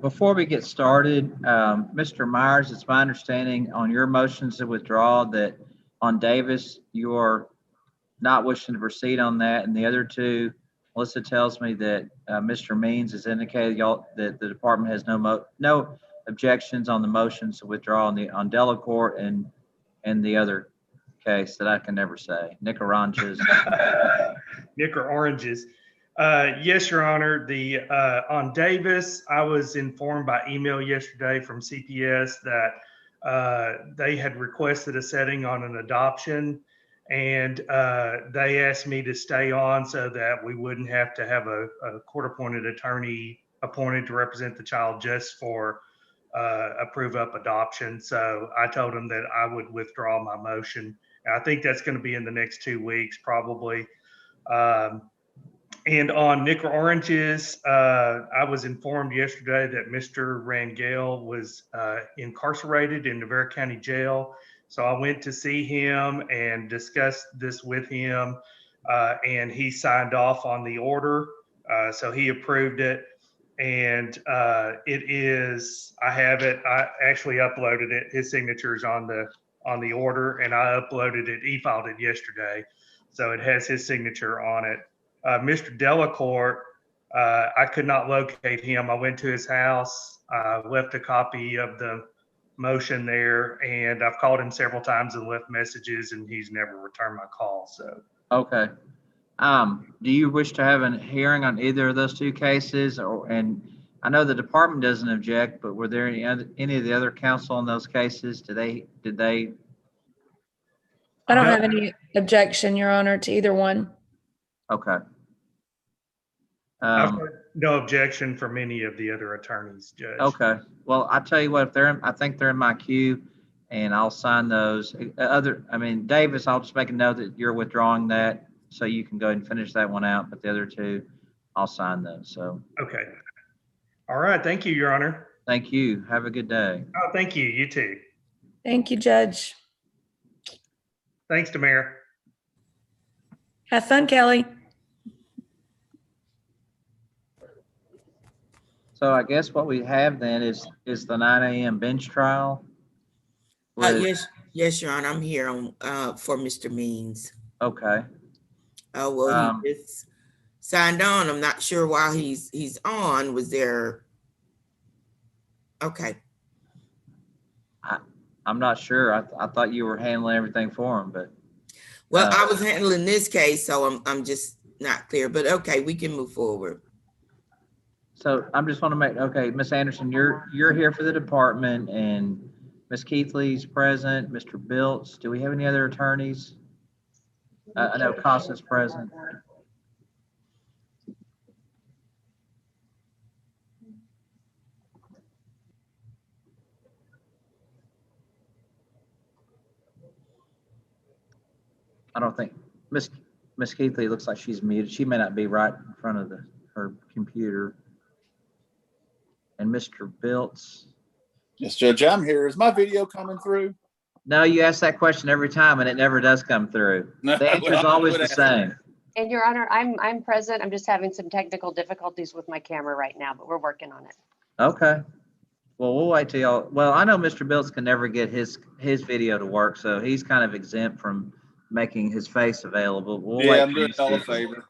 Before we get started, Mr. Myers, it's my understanding on your motions to withdraw that on Davis, you're not wishing to proceed on that, and the other two, Melissa tells me that Mr. Means has indicated y'all that the department has no objections on the motions to withdraw on Delacorte and the other case that I can never say, Nicaranjas. Nick or oranges. Yes, Your Honor. The on Davis, I was informed by email yesterday from CPS that they had requested a setting on an adoption, and they asked me to stay on so that we wouldn't have to have a court-appointed attorney appointed to represent the child just for a prove-up adoption. So I told them that I would withdraw my motion. And I think that's going to be in the next 2 weeks, probably. And on Nick Oranges, I was informed yesterday that Mr. Rangel was incarcerated in Nevada County Jail. So I went to see him and discussed this with him, and he signed off on the order. So he approved it. And it is, I have it, I actually uploaded it. His signature's on the order, and I uploaded it, e-filed it yesterday. So it has his signature on it. Mr. Delacorte, I could not locate him. I went to his house, left a copy of the motion there, and I've called him several times and left messages, and he's never returned my call. So Okay. Do you wish to have a hearing on either of those two cases, and I know the department doesn't object, but were there any of the other counsel in those cases? Did they? I don't have any objection, Your Honor, to either one. Okay. I've heard no objection from any of the other attorneys, Judge. Okay. Well, I tell you what, if I think they're in my queue, and I'll sign those. Davis, I'll just make a note that you're withdrawing that, so you can go ahead and finish that one out. But the other two, I'll sign those. So. Okay. All right. Thank you, Your Honor. Thank you. Have a good day. Oh, thank you. You too. Thank you, Judge. Thanks, Demare. Have fun, Kelly. So I guess what we have then is the 9 a.m. bench trial. Yes, Your Honor. I'm here on for Mr. Means. Okay. Oh well, he just signed on. I'm not sure why he's on. Was there? Okay. I'm not sure. I thought you were handling everything for him, but. Well, I was handling this case, so I'm just not clear. But okay, we can move forward. So I'm just want to make, okay, Ms. Anderson, you're here for the department, and Ms. Keithley's present, Mr. Biltz. Do we have any other attorneys? I know Costa's present. I don't think Miss Keithley looks like she's muted. She may not be right in front of her computer. And Mr. Biltz. Yes, Judge, I'm here. Is my video coming through? No, you ask that question every time and it never does come through. No, the answer is always the same. And Your Honor, I'm present. I'm just having some technical difficulties with my camera right now, but we're working on it. Okay. Well, we'll wait till y'all. Well, I know Mr. Biltz can never get his video to work, so he's kind of exempt from making his face available. We'll yeah, wait I'm doing y'all a favor.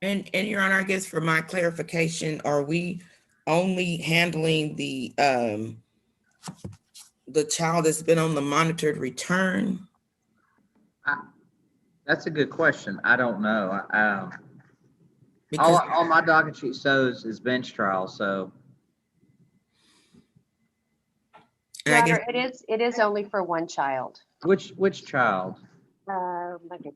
And Your Honor, I guess for my clarification, are we only handling the child that's been on the monitored return? That's a good question. I don't know. Because All my docket sheet shows is bench trial, so. and Your I Honor, guess it is only for one child. Which child? My goodness.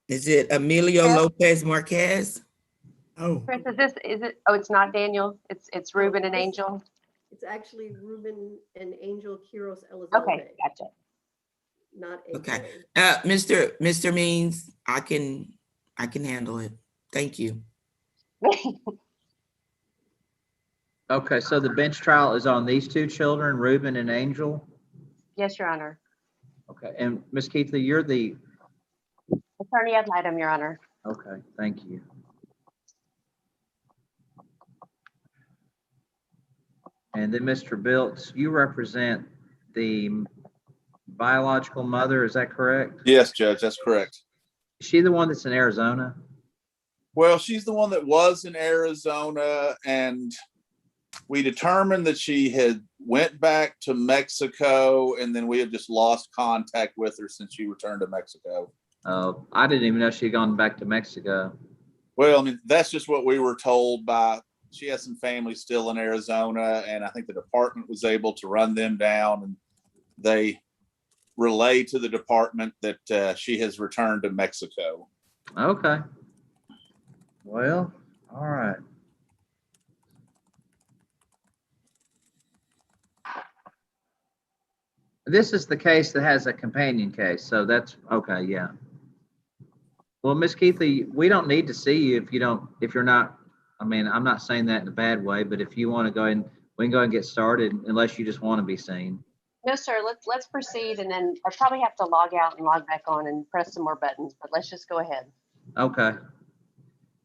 is it Emilio Yes. Lopez Marquez? Oh, Chris, is it, oh, it's not Daniel? It's Ruben and Angel? It's actually Ruben and Angel Quiros Elizalde, Okay, gotcha. not okay. AJ. Mr. Means, I can handle it. Thank you. Okay, so the bench trial is on these two children, Reuben and Angel? Yes, Your Honor. Okay, and Ms. Keithley, you're the, Attorney ad litem, Your Honor. okay, thank you. And then Mr. Biltz, you represent the biological mother, is that correct? Yes, Judge, that's correct. Is she the one that's in Arizona? Well, she's the one that was in Arizona, and we determined that she had went back to Mexico, and then we have just lost contact with her since she returned to Mexico. Oh, I didn't even know she had gone back to Mexico. Well, I mean, that's just what we were told by, she has some family still in Arizona, and I think the department was able to run them down, and they relayed to the department that she has returned to Mexico. Okay. Well, all right. This is the case that has a companion case, so that's, okay, yeah. Well, Miss Keithley, we don't need to see you if you're not, I mean, I'm not saying that in a bad way, but if you want to go ahead, we can go ahead and get started unless you just want to be seen. No, sir, let's proceed, and then I probably have to log out and log back on and press some more buttons, but let's just go ahead. Okay.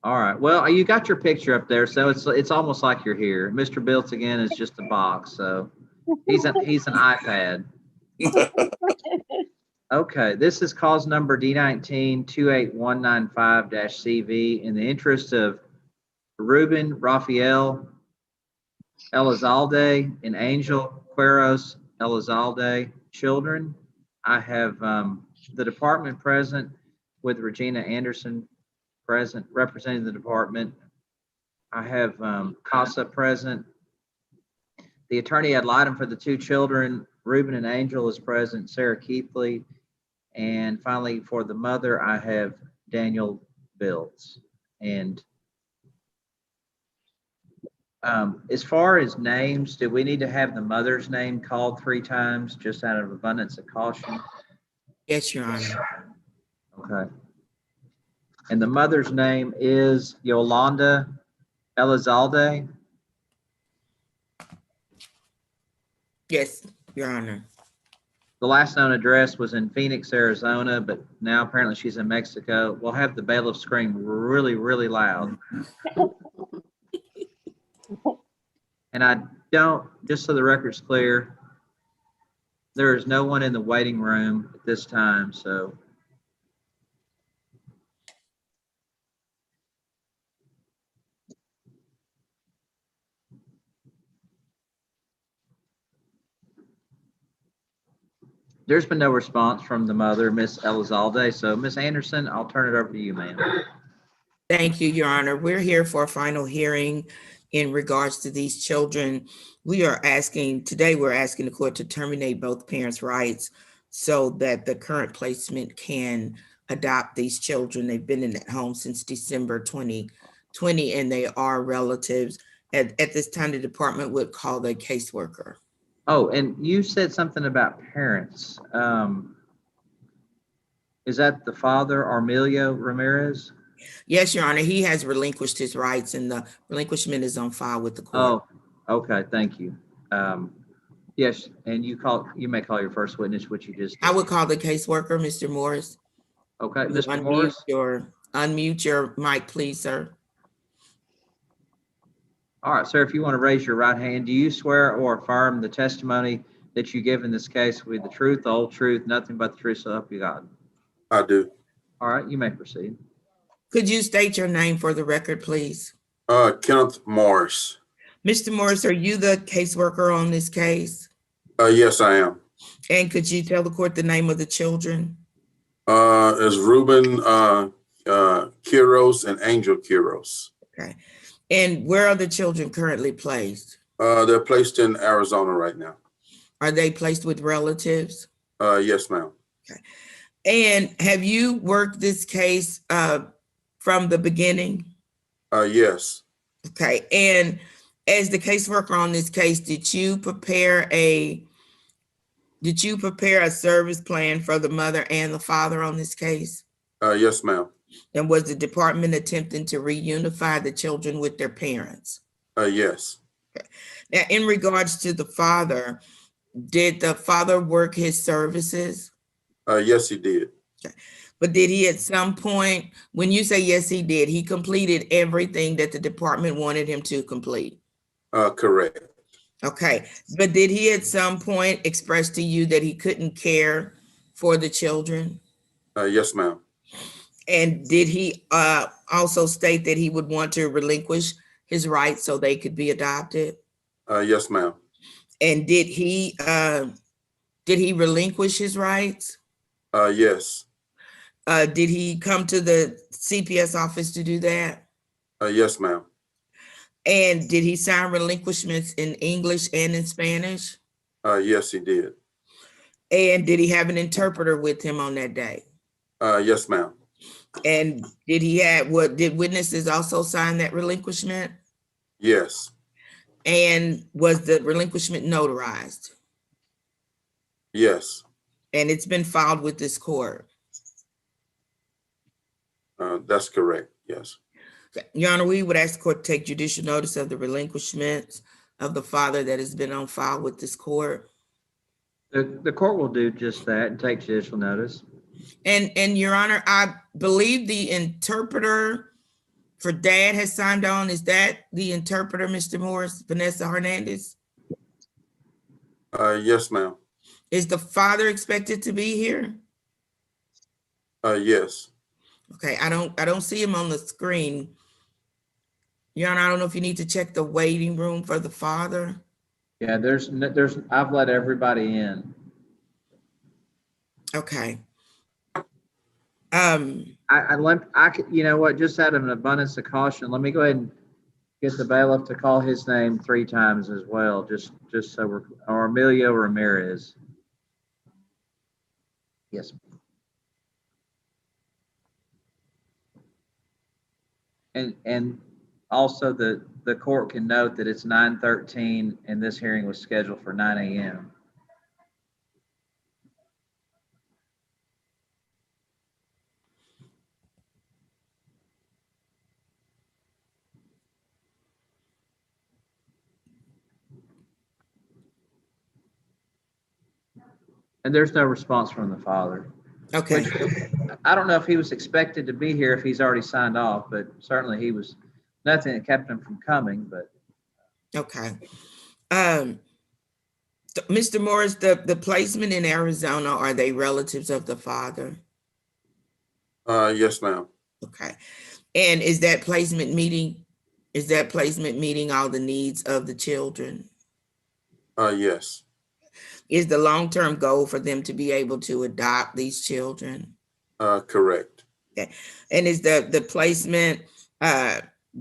All right. Well, you got your picture up there, so it's almost like you're here. Mr. Biltz again is just a box, so he's an iPad. Okay, this is cause number D19-28195-CV. In the interest of Ruben Rafael Elizalde and Angel Quiros Elizalde children, I have the department present with Regina Anderson present, representing the department. I have CASA present. The attorney ad litem for the two children, Ruben and Angel, is present, Sarah Keithley. And finally, for the mother, I have Daniel Biltz. And as far as names, do we need to have the mother's name called 3 times just out of abundance of caution? Yes, Your Honor. Okay. And the mother's name is Yolanda Elizalde? Yes, Your Honor. The last known address was in Phoenix, Arizona, but now apparently she's in Mexico. We'll have the bailiff scream really, really loud. And I don't, just so the record's clear, there is no one in the waiting room at this time, so. There's been no response from the mother, Miss Elizalde. So Miss Anderson, I'll turn it over to you, ma'am. Thank you, Your Honor. We're here for a final hearing in regards to these children. We're asking the court to terminate both parents' rights so that the current placement can adopt these children. They've been in that home since December 2020, and they are relatives. At this time, the department would call the caseworker. Oh, and you said something about parents. Is that the father, Armelio Ramirez? Yes, Your Honor. He has relinquished his rights, and the relinquishment is on file with the court. Oh, okay. Thank you. Yes, and you may call your first witness, which you just did. I would call the caseworker, Mr. Morris. Okay, You Mr. Morris. Unmute your mic, please, sir. All right, sir, if you want to raise your right hand, do you swear or affirm the testimony that you give in this case will be the truth, the whole truth, nothing but the truth, so help you God? I do. All right, you may proceed. Could you state your name for the record, please? Kenneth Morris. Mr. Morris, are you the caseworker on this case? Yes, I am. And could you tell the court the name of the children? Is Ruben, Kiros and Angel Kiros. Okay. And where are the children currently placed? They're placed in Arizona right now. Are they placed with relatives? Yes, ma'am. And have you worked this case from the beginning? Yes. Okay. And as the caseworker on this case, did you prepare a service plan for the mother and the father on this case? Yes, ma'am. And was the department attempting to reunify the children with their parents? Yes. Now, in regards to the father, did the father work his services? Yes, he did. But did he at some point, when you say yes, he did, he completed everything that the department wanted him to complete? Correct. Okay. But did he at some point express to you that he couldn't care for the children? Yes, ma'am. And did he also state that he would want to relinquish his rights so they could be adopted? Yes, ma'am. And did he relinquish his rights? Yes. Did he come to the CPS office to do that? Yes, ma'am. And did he sign relinquishments in English and in Spanish? Yes, he did. And did he have an interpreter with him on that day? Yes, ma'am. And did witnesses also sign that relinquishment? Yes. And was the relinquishment notarized? Yes. And it's been filed with this court? That's correct. Yes. Your Honor, we would ask the court to take judicial notice of the relinquishment of the father that has been on file with this court. The court will do just that and take judicial notice. And Your Honor, I believe the interpreter for dad has signed on. Is that the interpreter, Mr. Morris, Vanessa Hernandez? Yes, ma'am. Is the father expected to be here? Yes. Okay, I don't see him on the screen. Your Honor, I don't know if you need to check the waiting room for the father. Yeah, I've let everybody in. Okay. You know what, just out of an abundance of caution, let me go ahead and get the bailiff to call his name 3 times as well, just so or Emilio Ramirez. Yes. And also the court can note that it's 9:13 and this hearing was scheduled for 9 a.m. And there's no response from the father. Okay. I don't know if he was expected to be here if he's already signed off, but certainly he was, nothing that kept him from coming, but. Okay. Mr. Morris, the placement in Arizona, are they relatives of the father? Yes, ma'am. Okay. And is that placement meeting all the needs of the children? Yes. Is the long-term goal for them to be able to adopt these children? Correct. Okay. And is the placement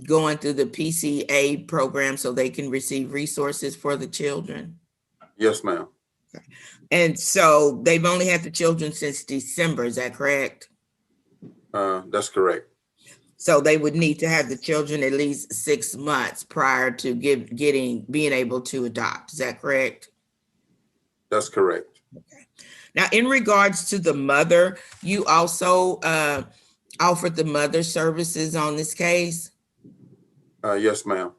going through the PCA program so they can receive resources for the children? Yes, ma'am. Okay. And so they've only had the children since December, is that correct? That's correct. So they would need to have the children at least 6 months prior to being able to adopt, is that correct? That's correct. Okay. Now, in regards to the mother, you also offered the mother services on this case? Yes, ma'am.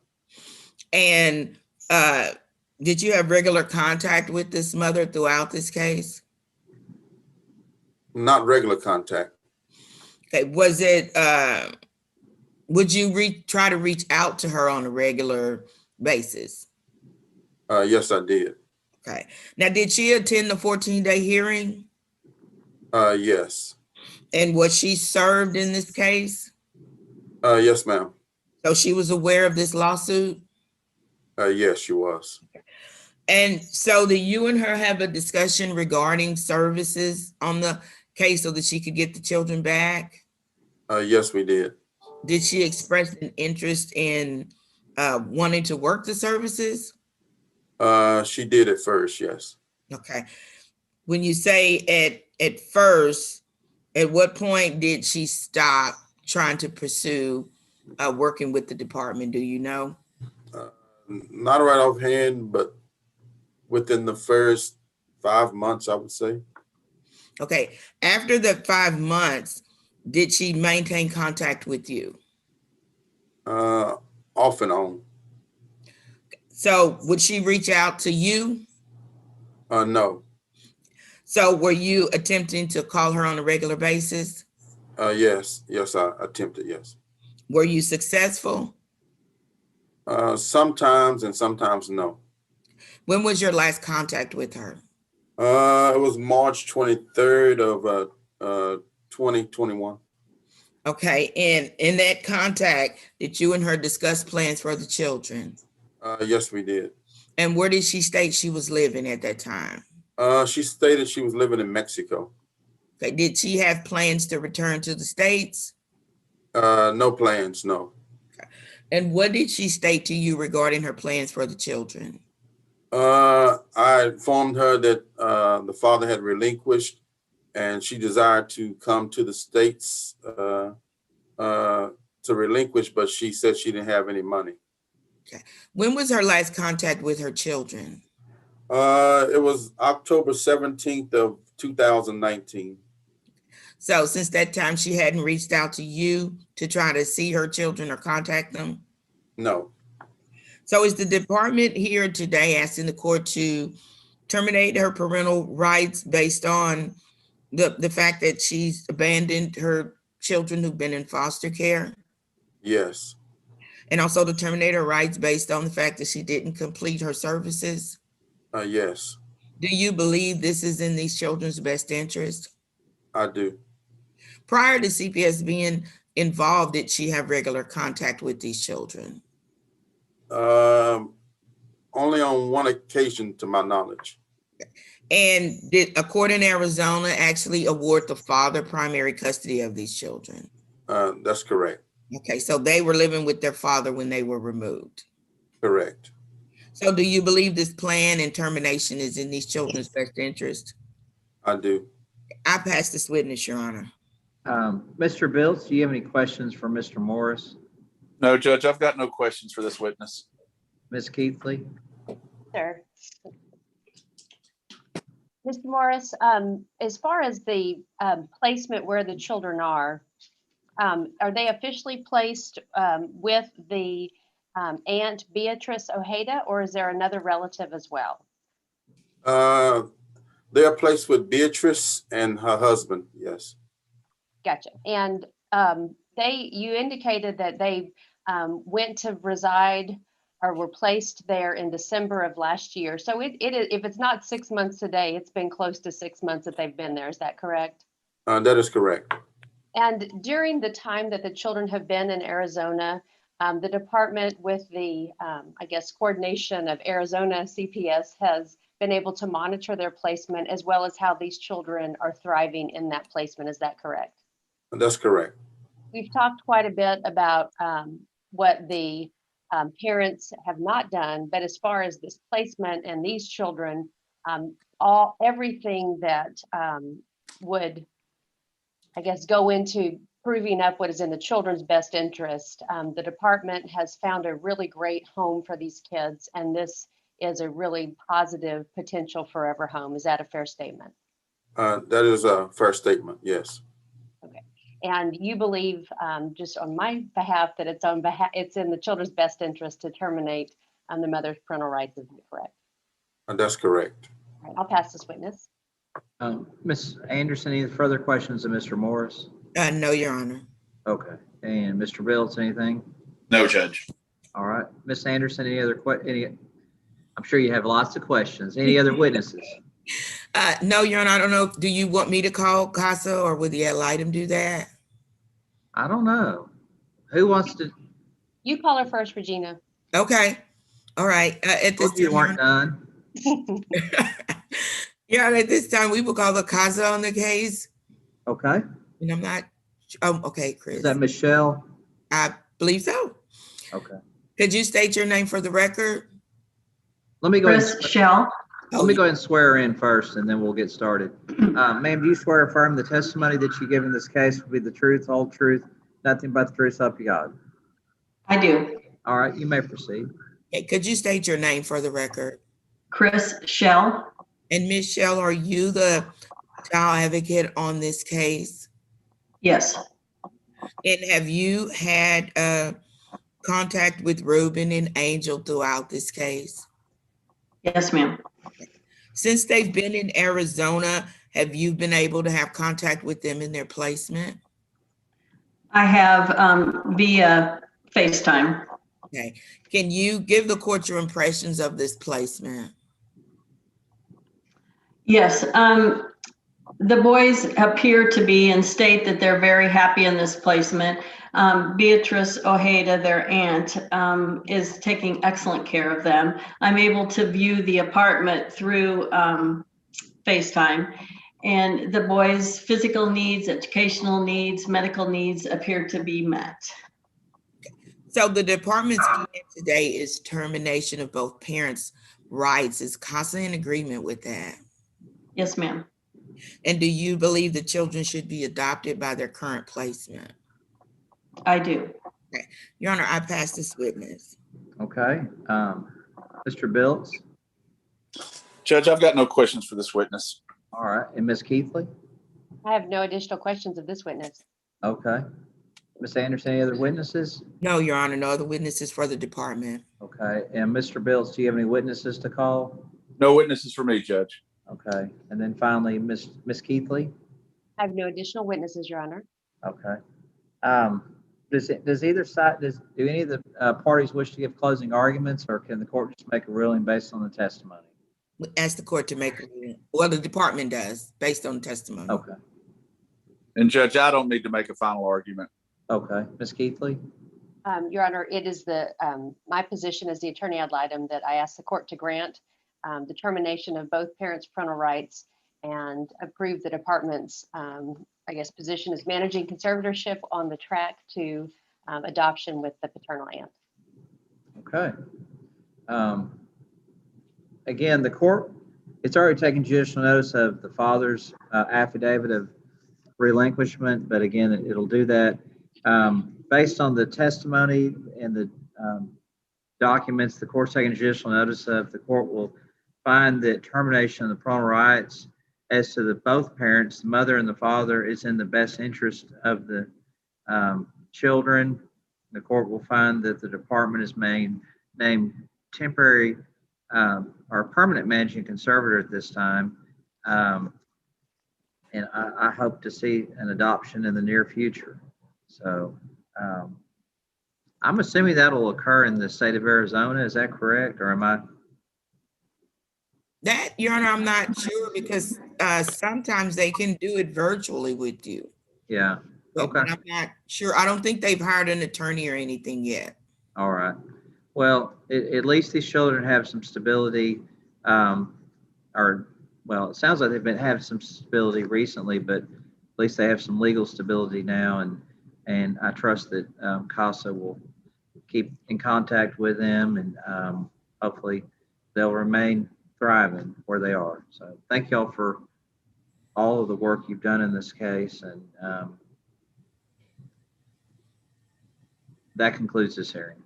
And did you have regular contact with this mother throughout this case? Not regular contact. Okay. Was it, would you try to reach out to her on a regular basis? Yes, I did. Okay. Now, did she attend the 14-day hearing? Yes. And was she served in this case? Yes, ma'am. So she was aware of this lawsuit? Yes, she was. And so do you and her have a discussion regarding services on the case so that she could get the children back? Yes, we did. Did she express an interest in wanting to work the services? She did at first, yes. Okay. When you say at first, at what point did she stop trying to pursue working with the department? Do you know? Not right offhand, but within the first 5 months, I would say. Okay. After the 5 months, did she maintain contact with you? Off and on. So would she reach out to you? No. So were you attempting to call her on a regular basis? Yes, I attempted, yes. Were you successful? Sometimes and sometimes no. When was your last contact with her? It was March 23rd of 2021. Okay, and in that contact, did you and her discuss plans for the children? Yes, we did. And where did she state she was living at that time? She stated she was living in Mexico. Okay, did she have plans to return to the States? No plans, no. And what did she state to you regarding her plans for the children? I informed her that the father had relinquished and she desired to come to the States to relinquish, but she said she didn't have any money. Okay. When was her last contact with her children? It was October 17th of 2019. So since that time, she hadn't reached out to you to try to see her children or contact them? No. So is the department here today asking the court to terminate her parental rights based on the fact that she's abandoned her children who've been in foster care? Yes. And also to terminate her rights based on the fact that she didn't complete her services? Yes. Do you believe this is in these children's best interest? I do. Prior to CPS being involved, did she have regular contact with these children? Only on one occasion, to my knowledge. And did a court in Arizona actually award the father primary custody of these children? That's correct. Okay, so they were living with their father when they were removed. Correct. So do you believe this plan and termination is in these children's best interest? I do. I pass this witness, Your Honor. Mr. Bills, do you have any questions for Mr. Morris? No, Judge, I've got no questions for this witness. Ms. Keithley? Sir. Mr. Morris, as far as the placement where the children are they officially placed with the Aunt Beatrice Ojeda, or is there another relative as well? They are placed with Beatrice and her husband, yes. Gotcha. And you indicated that they went to reside or were placed there in December of last year. So if it's not 6 months today, it's been close to 6 months that they've been there. Is that correct? That is correct. And during the time that the children have been in Arizona, the department with the, I guess, coordination of Arizona CPS has been able to monitor their placement as well as how these children are thriving in that placement. Is that correct? That's correct. We've talked quite a bit about what the parents have not done, but as far as this placement and these children, everything that would, I guess, go into proving up what is in the children's best interest. The department has found a really great home for these kids, and this is a really positive potential forever home. Is that a fair statement? That is a fair statement, yes. Okay. And you believe, just on my behalf, that it's in the children's best interest to terminate the mother's parental rights, is that correct? That's correct. All right, I'll pass this witness. Ms. Anderson, any further questions of Mr. Morris? No, Your Honor. Okay. And Mr. Bills, anything? No, Judge. All right. Ms. Anderson, any other I'm sure you have lots of questions. Any other witnesses? No, Your Honor, I don't know. Do you want me to call CASA or would the ad litem do that? I don't know. Who wants to? You call her first, Regina. Okay. All right. At this You time, weren't done. Yeah, at this time, we will call the CASA on the case. Okay, And I'm not, okay, is Chris. that Michelle? I believe so. Okay, Could you state your name for the record? let me go ahead. Chris Shell. Let me go ahead and swear her in first, and then we'll get started. Ma'am, do you swear or affirm the testimony that you give in this case will be the truth, whole truth, nothing but the truth, so help you God? I do. All right, you may proceed. Okay, could you state your name for the record? Chris Shell. And Ms. Shell, are you the child advocate on this case? Yes. And have you had contact with Ruben and Angel throughout this case? Yes, ma'am. Since they've been in Arizona, have you been able to have contact with them in their placement? I have via FaceTime. Okay. Can you give the court your impressions of this placement? Yes. The boys appear to be and state that they're very happy in this placement. Beatrice Ojeda, their aunt, is taking excellent care of them. I'm able to view the apartment through FaceTime, and the boys' physical needs, educational needs, medical needs appear to be met. So the department's plan today is termination of both parents' rights. Is CASA in agreement with that? Yes, ma'am. And do you believe the children should be adopted by their current placement? I do. Your Honor, I pass this witness. Okay, Mr. Bills? Judge, I've got no questions for this witness. All right, and Ms. Keithley? I have no additional questions of this witness. Okay. Ms. Anderson, any other witnesses? No, Your Honor, no other witnesses for the department. Okay, and Mr. Bills, do you have any witnesses to call? No witnesses for me, Judge. Okay, and then finally, Ms. Keithley? I have no additional witnesses, Your Honor. Okay. Does either side, do any of the parties wish to give closing arguments, or can the court just make a ruling based on the testimony? We ask the court to make, well, the department does, based on testimony. Okay, And Judge, I don't need to make a final argument. okay. Ms. Keithley? Your Honor, it is my position as the attorney ad litem that I ask the court to grant the termination of both parents' parental rights and approve the department's, I guess, position as managing conservatorship on the track to adoption with the paternal aunt. Okay. Again, the court, it's already taken judicial notice of the father's affidavit of relinquishment, but again, it'll do that. Based on the testimony and the documents the court's taking judicial notice of, the court will find that termination of the parental rights as to both parents, the mother and the father, is in the best interest of the children. The court will find that the department is named temporary or permanent managing conservator at this time. And I hope to see an adoption in the near future. So I'm assuming that'll occur in the state of Arizona. Is that correct? Or am I? That, Your Honor, I'm not sure, because sometimes they can do it virtually with you. Yeah. But Okay. I'm not sure. I don't think they've hired an attorney or anything yet. All right. Well, at least these children have some stability, well, it sounds like they've had some stability recently, but at least they have some legal stability now, and I trust that CASA will keep in contact with them, and hopefully they'll remain thriving where they are. So thank y'all for all of the work you've done in this case, and that concludes this hearing.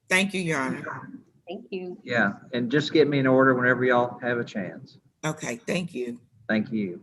Thank you, Your Honor. Thank you. Yeah, and just get me in order whenever y'all have a chance. Okay, thank you. Thank you.